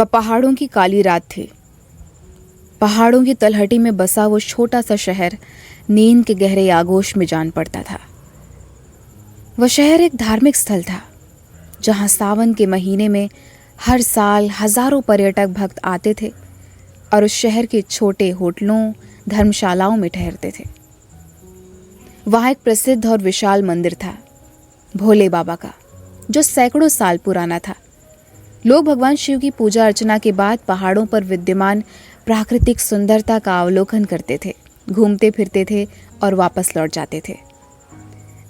वह पहाड़ों की काली रात थी। पहाड़ों की तलहटी में बसा वो छोटा सा शहर नींद के गहरे आगोश में जान पड़ता था। वह शहर एक धार्मिक स्थल था, जहां सावन के महीने में हर साल हजारों पर्यटक भक्त आते थे और उस शहर के छोटे होटलों, धर्मशालाओं में ठहरते थे। वहां एक प्रसिद्ध और विशाल मंदिर था, भोले बाबा का, जो सैकड़ों साल पुराना था। लोग भगवान शिव की पूजा अर्चना के बाद पहाड़ों पर विद्यमान प्राकृतिक सुंदरता का अवलोकन करते थे, घूमते फिरते थे और वापस लौट जाते थे।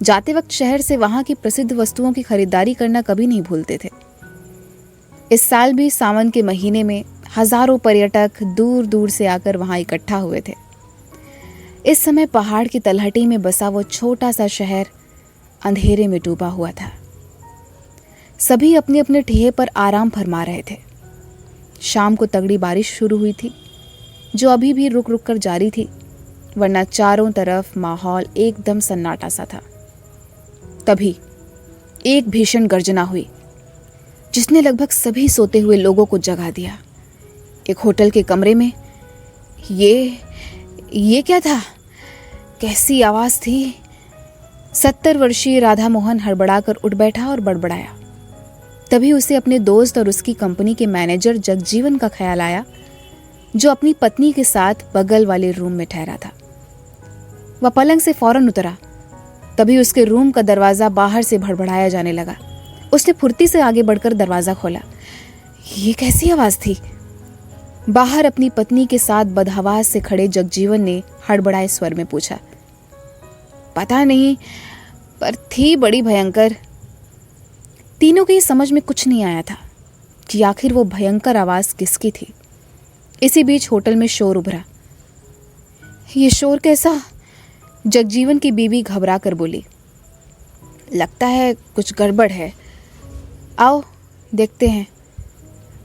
जाते वक्त शहर से वहां की प्रसिद्ध वस्तुओं की खरीदारी करना कभी नहीं भूलते थे। इस साल भी सावन के महीने में हजारों पर्यटक दूर दूर से आकर वहां इकट्ठा हुए थे। इस समय पहाड़ की तलहटी में बसा वो छोटा सा शहर अंधेरे में डूबा हुआ था। सभी अपने अपने ठिहे पर आराम फरमा रहे थे। शाम को तगड़ी बारिश शुरू हुई थी, जो अभी भी रुक रुक कर जारी थी, वरना चारों तरफ माहौल एकदम सन्नाटा सा था। तभी एक भीषण गर्जना हुई, जिसने लगभग सभी सोते हुए लोगों को जगा दिया। एक होटल के कमरे में ये क्या था? कैसी आवाज थी? 70 वर्षीय राधा मोहन हड़बड़ाकर उठ बैठा और बड़बड़ाया। तभी उसे अपने दोस्त और उसकी कंपनी के मैनेजर जगजीवन का ख्याल आया, जो अपनी पत्नी के साथ बगल वाले रूम में ठहरा था। वह पलंग से फौरन उतरा। तभी उसके रूम का दरवाजा बाहर से भड़बड़ाया जाने लगा। उसने फुर्ती से आगे बढ़कर दरवाजा खोला। ये कैसी आवाज थी? बाहर अपनी पत्नी के साथ बदहवास से खड़े जगजीवन ने हड़बड़ाए स्वर में पूछा। पता नहीं, पर थी बड़ी भयंकर। तीनों के समझ में कुछ नहीं आया था कि आखिर वो भयंकर आवाज किसकी थी। इसी बीच होटल में शोर उभरा। ये शोर कैसा? जगजीवन की बीवी घबरा कर बोली। लगता है कुछ गड़बड़ है, आओ देखते हैं।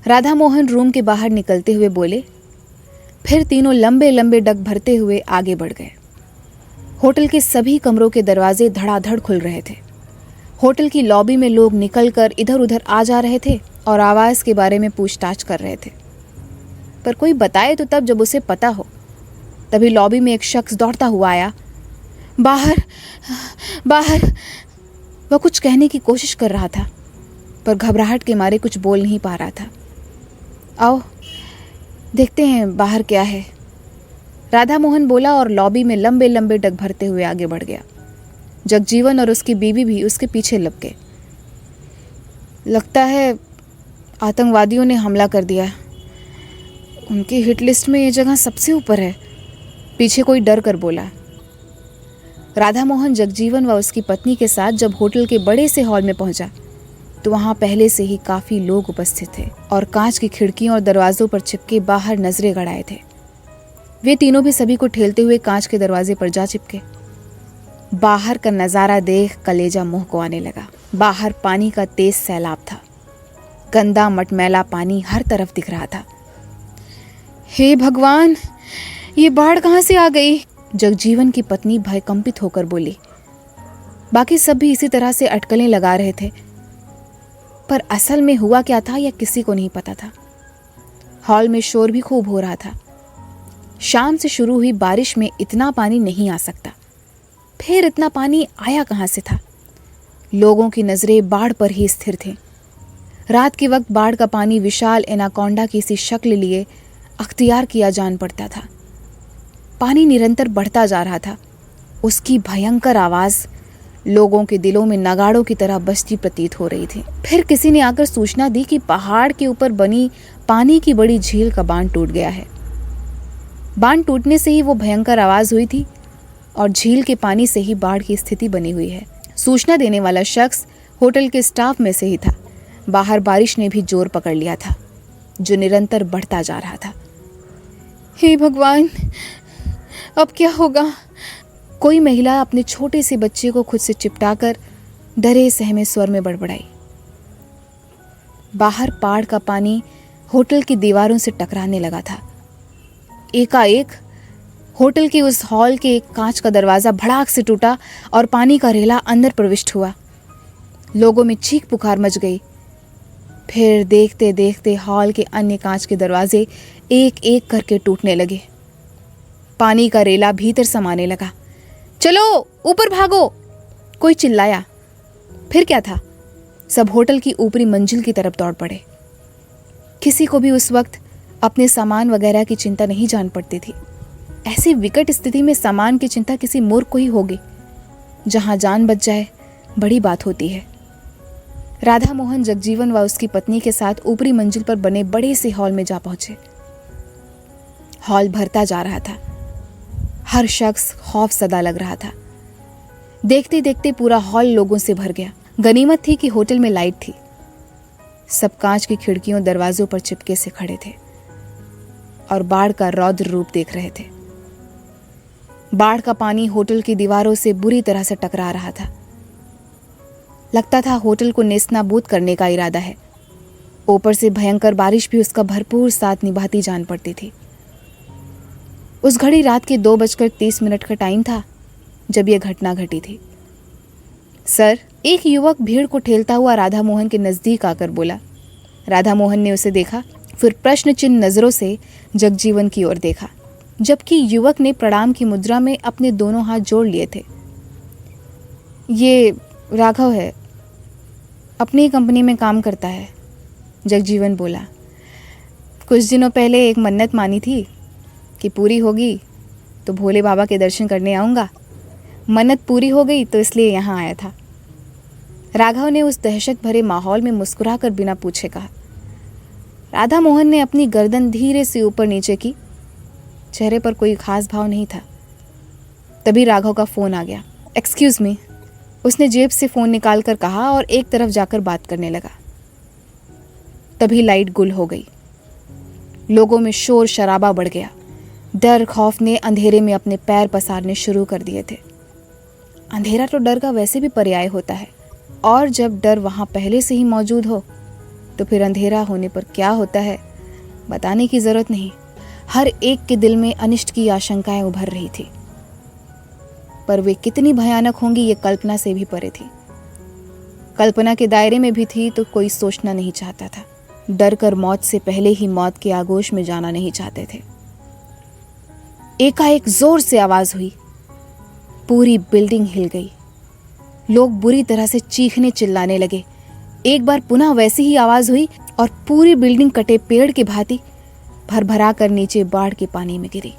राधा मोहन रूम के बाहर निकलते हुए बोले। फिर तीनों लंबे लंबे डग भरते हुए आगे बढ़ गए। होटल के सभी कमरों के दरवाजे धड़ाधड़ खुल रहे थे। होटल की लॉबी में लोग निकलकर इधर उधर आ जा रहे थे और आवाज के बारे में पूछताछ कर रहे थे, पर कोई बताए तो तब जब उसे पता हो। तभी लॉबी में एक शख्स दौड़ता हुआ आया। बाहर बाहर। वह कुछ कहने की कोशिश कर रहा था, पर घबराहट के मारे कुछ बोल नहीं पा रहा था। आओ देखते हैं बाहर क्या है, राधा मोहन बोला और लॉबी में लंबे लंबे डग भरते हुए आगे बढ़ गया। जगजीवन और उसकी बीवी भी उसके पीछे लग गए। लगता है आतंकवादियों ने हमला कर दिया। उनकी हिट लिस्ट में ये जगह सबसे ऊपर है, पीछे कोई डर कर बोला। राधा मोहन जगजीवन व उसकी पत्नी के साथ जब होटल के बड़े से हॉल में पहुंचा, तो वहां पहले से ही काफी लोग उपस्थित थे और कांच की खिड़कियों और दरवाजों पर चिपके बाहर नजरें गड़ाए थे। वे तीनों भी सभी को ठेलते हुए कांच के दरवाजे पर जा चिपके। बाहर का नजारा देख कलेजा मुंह को आने लगा। बाहर पानी का तेज सैलाब था। गंदा मटमैला पानी हर तरफ दिख रहा था। हे भगवान, ये बाढ़ कहां से आ गई? जगजीवन की पत्नी भयकंपित होकर बोली। बाकी सब भी इसी तरह से अटकलें लगा रहे थे, पर असल में हुआ क्या था यह किसी को नहीं पता था। हॉल में शोर भी खूब हो रहा था। शाम से शुरू हुई बारिश में इतना पानी नहीं आ सकता, फिर इतना पानी आया कहां से था? लोगों की नजरें बाढ़ पर ही स्थिर थीं। रात के वक्त बाढ़ का पानी विशाल एनाकोंडा की सी शक्ल लिए अख्तियार किया जान पड़ता था। पानी निरंतर बढ़ता जा रहा था। उसकी भयंकर आवाज लोगों के दिलों में नगाड़ों की तरह बजती प्रतीत हो रही थी। फिर किसी ने आकर सूचना दी कि पहाड़ के ऊपर बनी पानी की बड़ी झील का बांध टूट गया है। बांध टूटने से ही वो भयंकर आवाज हुई थी और झील के पानी से ही बाढ़ की स्थिति बनी हुई है। सूचना देने वाला शख्स होटल के स्टाफ में से ही था। बाहर बारिश ने भी जोर पकड़ लिया था, जो निरंतर बढ़ता जा रहा था। हे भगवान, अब क्या होगा? कोई महिला अपने छोटे से बच्चे को खुद से चिपटाकर डरे सहमे स्वर में बड़बड़ाई। बाहर बाढ़ का पानी होटल की दीवारों से टकराने लगा था। एकाएक होटल के उस हॉल के कांच का दरवाजा भड़ाक से टूटा और पानी का रेला अंदर प्रविष्ट हुआ। लोगों में चीख पुकार मच गई। फिर देखते देखते हॉल के अन्य कांच के दरवाजे एक एक करके टूटने लगे। पानी का रेला भीतर समाने लगा। चलो ऊपर भागो, कोई चिल्लाया। फिर क्या था, सब होटल की ऊपरी मंजिल की तरफ दौड़ पड़े। किसी को भी उस वक्त अपने सामान वगैरह की चिंता नहीं जान पड़ती थी। ऐसी विकट स्थिति में सामान की चिंता किसी मूर्ख को ही होगी। जहां जान बच जाए बड़ी बात होती है। राधा मोहन जगजीवन व उसकी पत्नी के साथ ऊपरी मंजिल पर बने बड़े से हॉल में जा पहुंचे। हॉल भरता जा रहा था। हर शख्स खौफ सदा लग रहा था। देखते देखते पूरा हॉल लोगों से भर गया। गनीमत थी कि होटल में लाइट थी। सब कांच की खिड़कियों दरवाजों पर चिपके से खड़े थे और बाढ़ का रौद्र रूप देख रहे थे। बाढ़ का पानी होटल की दीवारों से बुरी तरह से टकरा रहा था। लगता था होटल को नेस्तनाबूद करने का इरादा है। ऊपर से भयंकर बारिश भी उसका भरपूर साथ निभाती जान पड़ती थी। उस घड़ी रात के 2:30 का टाइम था जब यह घटना घटी थी। सर, एक युवक भीड़ को ठेलता हुआ राधा मोहन के नजदीक आकर बोला। राधा मोहन ने उसे देखा, फिर प्रश्न चिन्ह नजरों से जगजीवन की ओर देखा, जबकि युवक ने प्रणाम की मुद्रा में अपने दोनों हाथ जोड़ लिए थे। ये राघव है, अपनी कंपनी में काम करता है, जगजीवन बोला। कुछ दिनों पहले एक मन्नत मानी थी कि पूरी होगी तो भोले बाबा के दर्शन करने आऊँगा। मन्नत पूरी हो गई तो इसलिए यहाँ आया था। राघव ने उस दहशत भरे माहौल में मुस्कुराकर बिना पूछे कहा। राधा मोहन ने अपनी गर्दन धीरे से ऊपर नीचे की। चेहरे पर कोई खास भाव नहीं था। तभी राघव का फोन आ गया। एक्सक्यूज मी, उसने जेब से फोन निकालकर कहा और एक तरफ जाकर बात करने लगा। तभी लाइट गुल हो गई। लोगों में शोर शराबा बढ़ गया। डर खौफ ने अंधेरे में अपने पैर पसारने शुरू कर दिए थे। अंधेरा तो डर का वैसे भी पर्याय होता है, और जब डर वहां पहले से ही मौजूद हो तो फिर अंधेरा होने पर क्या होता है बताने की जरूरत नहीं। हर एक के दिल में अनिष्ट की आशंकाएं उभर रही थी, पर वे कितनी भयानक होंगी ये कल्पना से भी परे थी। कल्पना के दायरे में भी थी तो कोई सोचना नहीं चाहता था। डर कर मौत से पहले ही मौत के आगोश में जाना नहीं चाहते थे। एकाएक जोर से आवाज हुई। पूरी बिल्डिंग हिल गई। लोग बुरी तरह से चीखने चिल्लाने लगे। एक बार पुनः वैसी ही आवाज हुई और पूरी बिल्डिंग कटे पेड़ की भांति भरभरा कर नीचे बाढ़ के पानी में गिरी।